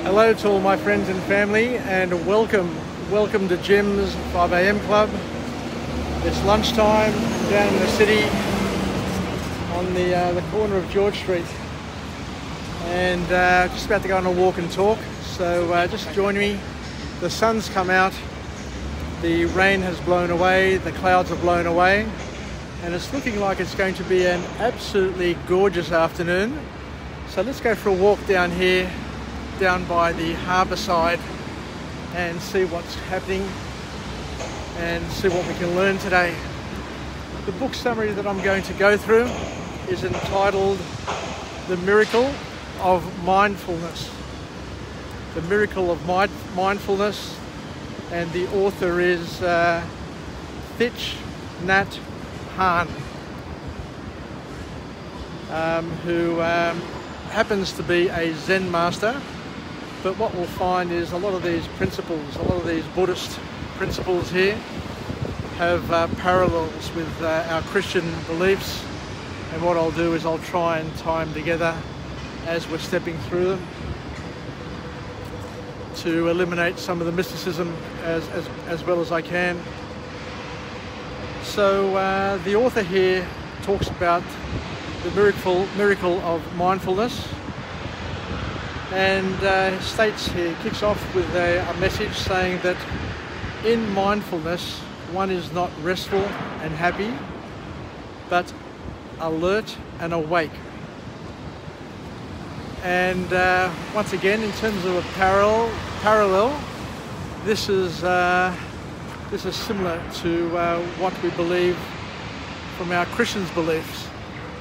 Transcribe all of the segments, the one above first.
Hello to all my friends and family, and welcome to Jim's 5 a.m. club. It's lunchtime down in the city on the corner of George Street, and just about to go on a walk and talk, so just join me. The sun's come out, the rain has blown away, the clouds have blown away, and it's looking like it's going to be an absolutely gorgeous afternoon. So let's go for a walk down here, down by the harbour side, and see what's happening and see what we can learn today. The book summary that I'm going to go through is entitled The Miracle of Mindfulness. The Miracle of Mindfulness, and the author is Thich Bhat Hanh, who happens to be a Zen master. But what we'll find is a lot of these principles, a lot of these Buddhist principles here have parallels with our Christian beliefs, and what I'll do is I'll try and tie them together as we're stepping through them to eliminate some of the mysticism as well as I can. So the author here talks about the miracle of mindfulness, and states here, kicks off with a message saying that in mindfulness one is not restful and happy, but alert and awake. And once again, in terms of a parallel, this is similar to what we believe from our Christians' beliefs,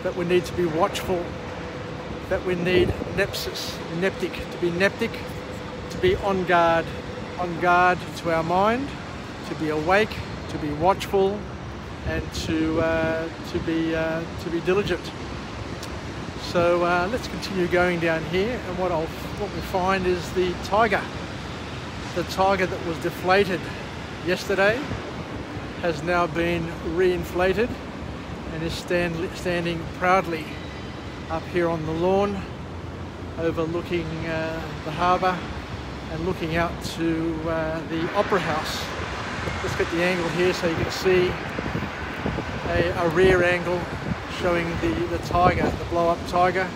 that we need to be watchful, that we need to be neptic, to be on guard to our mind, to be awake, to be watchful, and to be diligent. So let's continue going down here, and what we find is the tiger that was deflated yesterday has now been reinflated and is standing proudly up here on the lawn, overlooking the harbour and looking out to the Opera House. Let's get the angle here so you can see a rear angle showing the tiger, the blow-up tiger.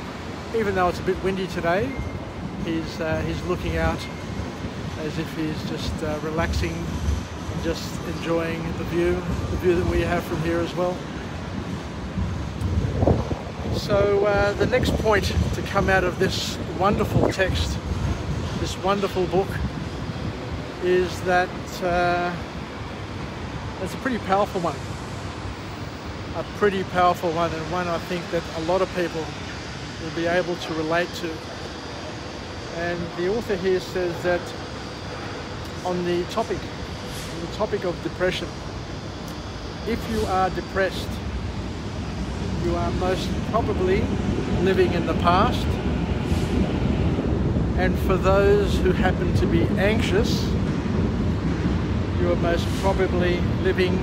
Even though it's a bit windy today, he's looking out as if he's just relaxing and just enjoying the view that we have from here as well. So the next point to come out of this wonderful text, this wonderful book, is that it's a pretty powerful one. A pretty powerful one, and one I think that a lot of people will be able to relate to. And the author here says that on the topic of depression, if you are depressed, you are most probably living in the past, and for those who happen to be anxious, you are most probably living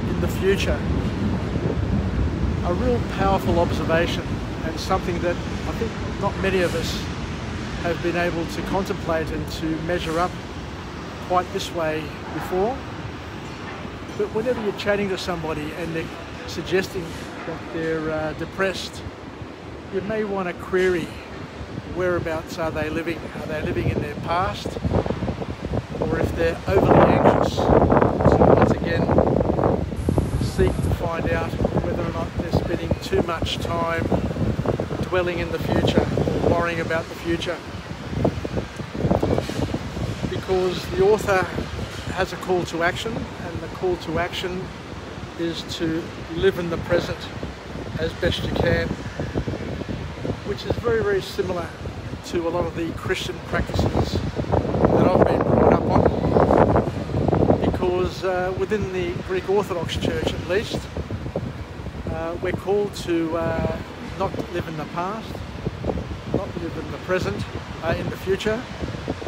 in the future. A real powerful observation, and something that I think not many of us have been able to contemplate and to measure up quite this way before. But whenever you're chatting to somebody and they're suggesting that they're depressed, you may want to query, whereabouts are they living? Are they living in their past, or if they're overly anxious? So once again, seek to find out whether or not they're spending too much time dwelling in the future or worrying about the future. Because the author has a call to action, and the call to action is to live in the present as best you can, which is very, very similar to a lot of the Christian practices that I've been brought up on. Because within the Greek Orthodox Church at least, we're called to not live in the past, not live in the present, in the future,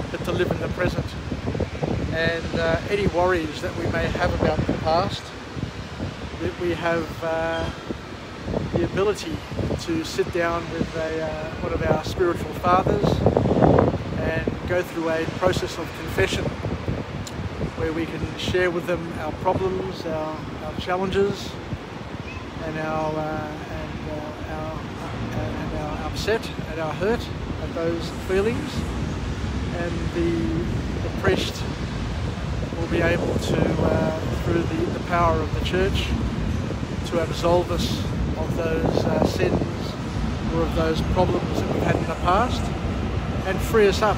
but to live in the present. And any worries that we may have about the past, that we have the ability to sit down with one of our spiritual fathers and go through a process of confession where we can share with them our problems, our challenges, and our upset and our hurt at those feelings, and the priest will be able to, through the power of the church, to absolve us of those sins or of those problems that we've had in the past, and free us up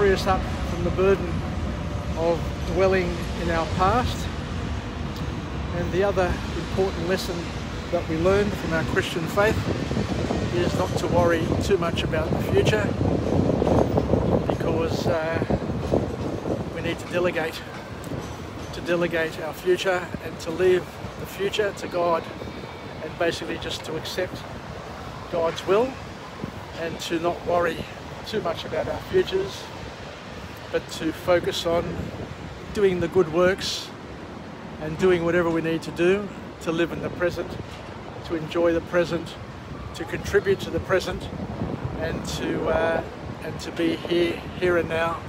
from the burden of dwelling in our past. And the other important lesson that we learn from our Christian faith is not to worry too much about the future, because we need to delegate our future and to leave the future to God, and basically just to accept God's will and to not worry too much about our futures, but to focus on doing the good works and doing whatever we need to do to live in the present, to enjoy the present, to contribute to the present, and to be here and now.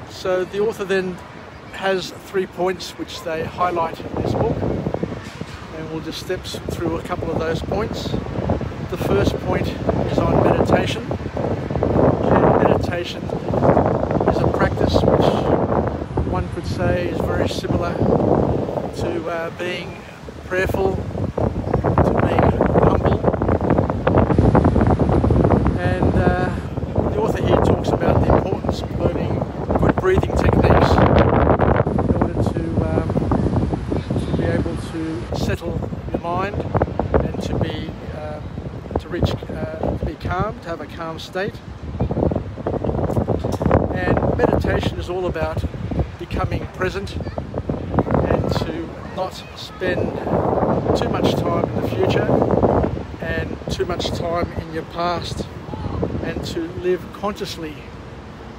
So the author then has 3 points which they highlight in this book, and we'll just step through a couple of those points. The first point is on meditation. And meditation is a practice which one could say is very similar to being prayerful, to being humble. And the author here talks about the importance of learning good breathing techniques in order to be able to settle your mind and to be calm, to have a calm state. And meditation is all about becoming present and to not spend too much time in the future and too much time in your past, and to live consciously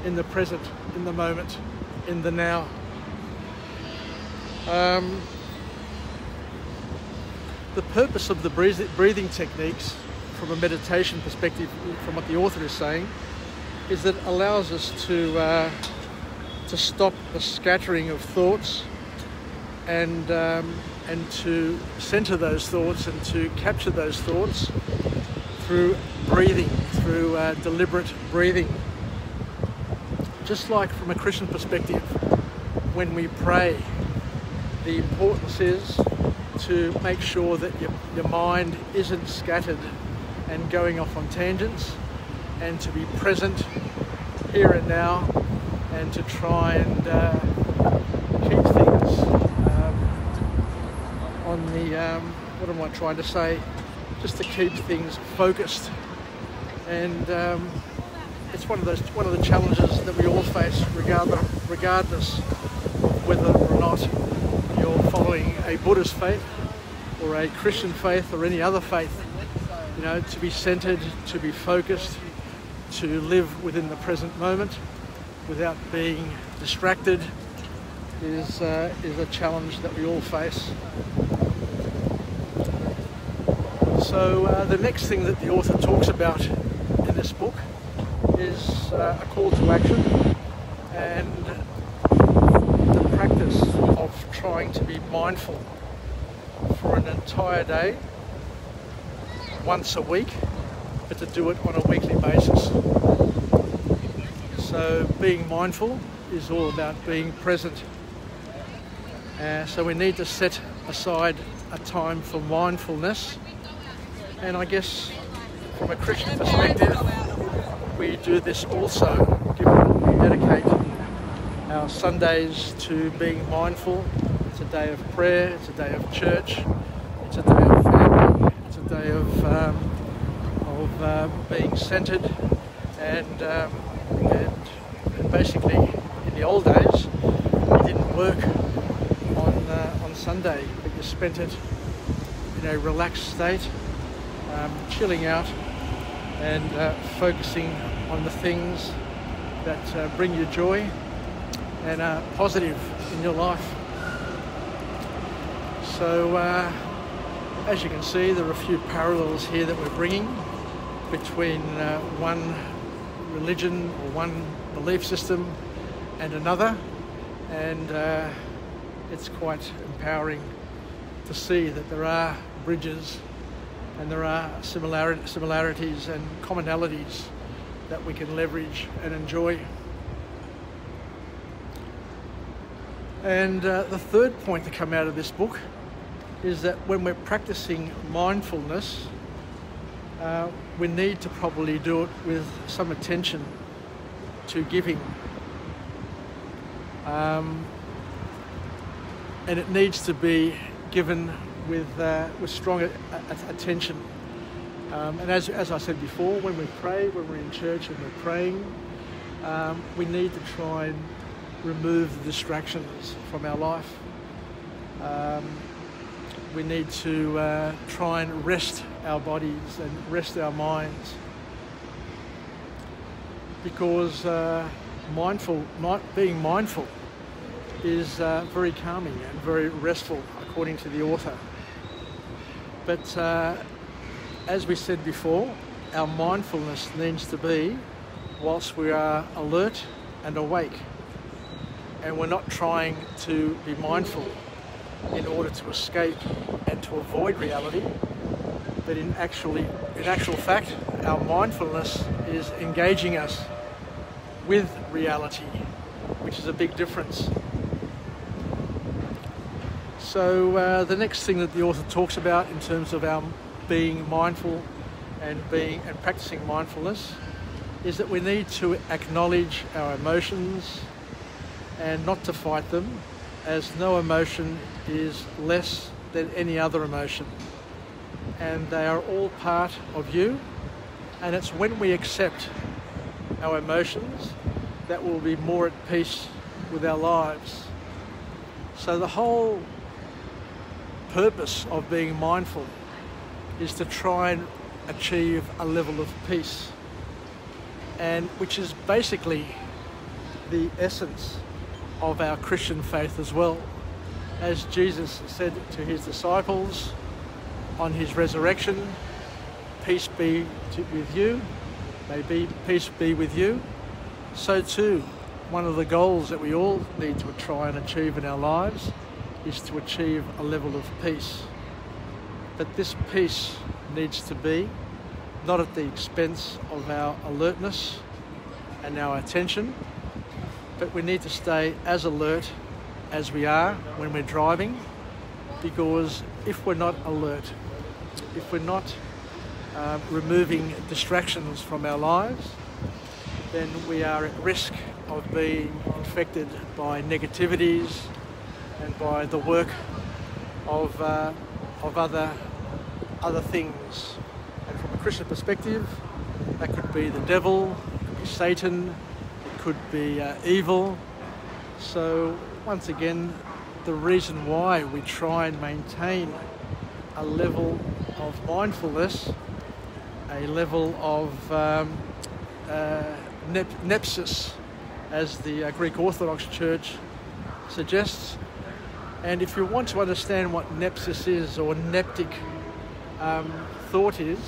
in the present, in the moment, in the now. The purpose of the breathing techniques from a meditation perspective, from what the author is saying, is that it allows us to stop the scattering of thoughts and to center those thoughts and to capture those thoughts through breathing, through deliberate breathing. Just like from a Christian perspective, when we pray, the importance is to make sure that your mind isn't scattered and going off on tangents, and to be present here and now, and to try and keep things on the, what am I trying to say, just to keep things focused. And it's one of the challenges that we all face, regardless of whether or not you're following a Buddhist faith or a Christian faith or any other faith. You know, to be centered, to be focused, to live within the present moment without being distracted is a challenge that we all face. So the next thing that the author talks about in this book is a call to action and the practice of trying to be mindful for an entire day, once a week, but to do it on a weekly basis. So being mindful is all about being present. So we need to set aside a time for mindfulness. And I guess from a Christian perspective, we do this also, given that we dedicate our Sundays to being mindful. It's a day of prayer, it's a day of church, it's a day of family, it's a day of being centered, and basically in the old days you didn't work on Sunday, but you spent it in a relaxed state, chilling out and focusing on the things that bring you joy and are positive in your life. So as you can see, there are a few parallels here that we're bringing between one religion or one belief system and another, and it's quite empowering to see that there are bridges and there are similarities and commonalities that we can leverage and enjoy. And the third point to come out of this book is that when we're practicing mindfulness, we need to probably do it with some attention to giving. And it needs to be given with strong attention. And as I said before, when we pray, when we're in church and we're praying, we need to try and remove the distractions from our life. We need to try and rest our bodies and rest our minds, because being mindful is very calming and very restful, according to the author. But as we said before, our mindfulness needs to be whilst we are alert and awake, and we're not trying to be mindful in order to escape and to avoid reality, but in actual fact, our mindfulness is engaging us with reality, which is a big difference. So the next thing that the author talks about in terms of our being mindful and practicing mindfulness is that we need to acknowledge our emotions and not to fight them, as no emotion is less than any other emotion, and they are all part of you. And it's when we accept our emotions that we'll be more at peace with our lives. So the whole purpose of being mindful is to try and achieve a level of peace, and which is basically the essence of our Christian faith as well. As Jesus said to his disciples on his resurrection, peace be with you, peace be with you. So too, one of the goals that we all need to try and achieve in our lives is to achieve a level of peace. But this peace needs to be not at the expense of our alertness and our attention, but we need to stay as alert as we are when we're driving, because if we're not alert, if we're not removing distractions from our lives, then we are at risk of being infected by negativities and by the work of other things. And from a Christian perspective, that could be the devil, it could be Satan, it could be evil. So once again, the reason why we try and maintain a level of mindfulness, a level of nepsis, as the Greek Orthodox Church suggests. And if you want to understand what nepsis is, or neptic thought is,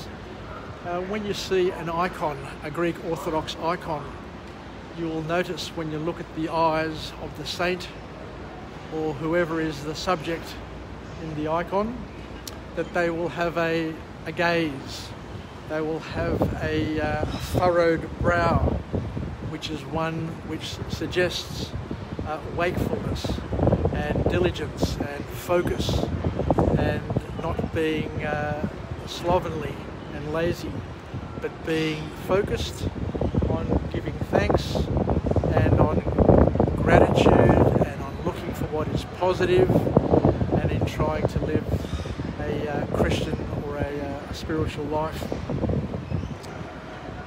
when you see an icon, a Greek Orthodox icon, you will notice when you look at the eyes of the saint or whoever is the subject in the icon, that they will have a gaze, they will have a furrowed brow, which is one which suggests wakefulness and diligence and focus, and not being slovenly and lazy, but being focused on giving thanks and on gratitude and on looking for what is positive, and in trying to live a Christian or a spiritual life.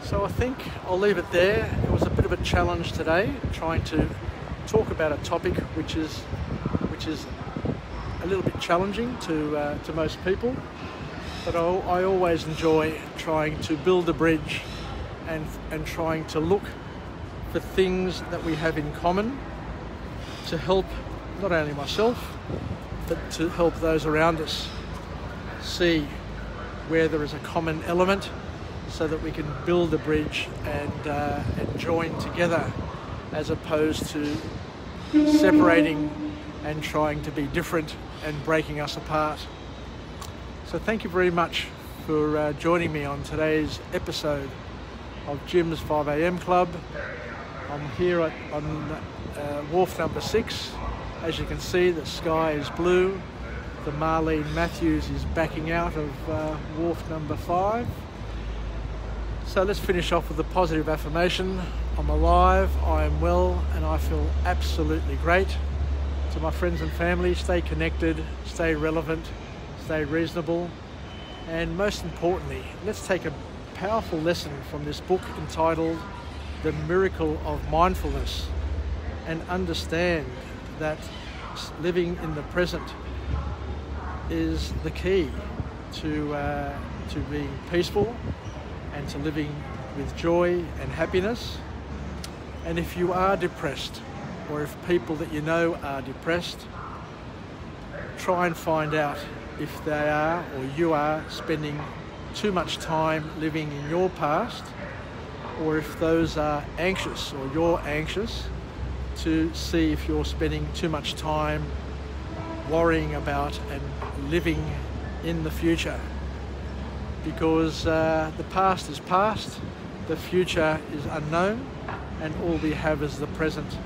So I think I'll leave it there. It was a bit of a challenge today, trying to talk about a topic which is a little bit challenging to most people, but I always enjoy trying to build a bridge and trying to look for things that we have in common to help not only myself, but to help those around us see where there is a common element, so that we can build a bridge and join together, as opposed to separating and trying to be different and breaking us apart. So thank you very much for joining me on today's episode of Jim's 5am Club. I'm here on wharf number 6. As you can see, the sky is blue. The Marlene Matthews is backing out of wharf number 5. So let's finish off with a positive affirmation. I'm alive, I am well, and I feel absolutely great. To my friends and family, stay connected, stay relevant, stay reasonable, and most importantly, let's take a powerful lesson from this book entitled The Miracle of Mindfulness, and understand that living in the present is the key to being peaceful and to living with joy and happiness. And if you are depressed, or if people that you know are depressed, try and find out if they are, or you are, spending too much time living in your past, or if those are anxious or you're anxious, to see if you're spending too much time worrying about and living in the future. Because the past is past, the future is unknown, and all we have is the present.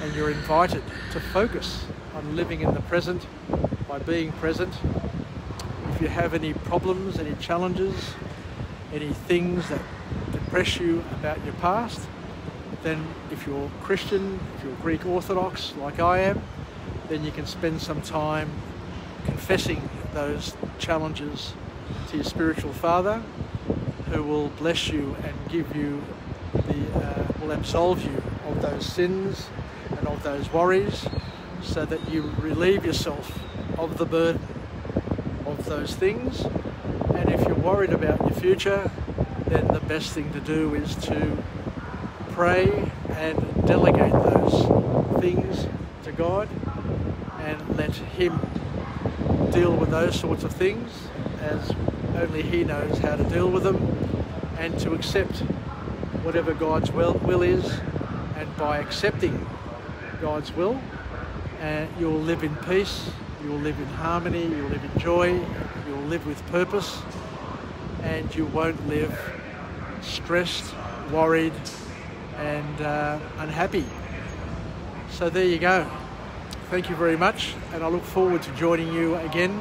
And you're invited to focus on living in the present by being present. If you have any problems, any challenges, any things that depress you about your past, then if you're Christian, if you're Greek Orthodox like I am, then you can spend some time confessing those challenges to your spiritual father, who will bless you and give you will absolve you of those sins and of those worries, so that you relieve yourself of the burden of those things. And if you're worried about your future, then the best thing to do is to pray and delegate those things to God and let Him deal with those sorts of things, as only He knows how to deal with them, and to accept whatever God's will is. And by accepting God's will, you'll live in peace, you'll live in harmony, you'll live in joy, you'll live with purpose, and you won't live stressed, worried, and unhappy. So there you go. Thank you very much, and I look forward to joining you again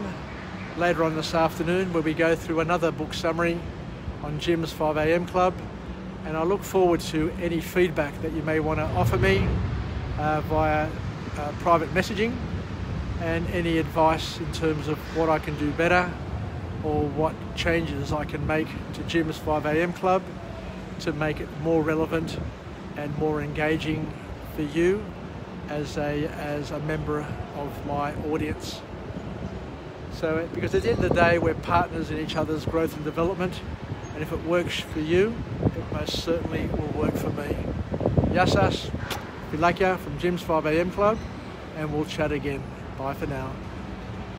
later on this afternoon, where we go through another book summary on Jim's 5am Club. And I look forward to any feedback that you may want to offer me via private messaging, and any advice in terms of what I can do better, or what changes I can make to Jim's 5am Club to make it more relevant and more engaging for you as a member of my audience. So, because at the end of the day, we're partners in each other's growth and development, and if it works for you, it most certainly will work for me. Yassas, Vilakya from Jim's 5am Club, and we'll chat again. Bye for now.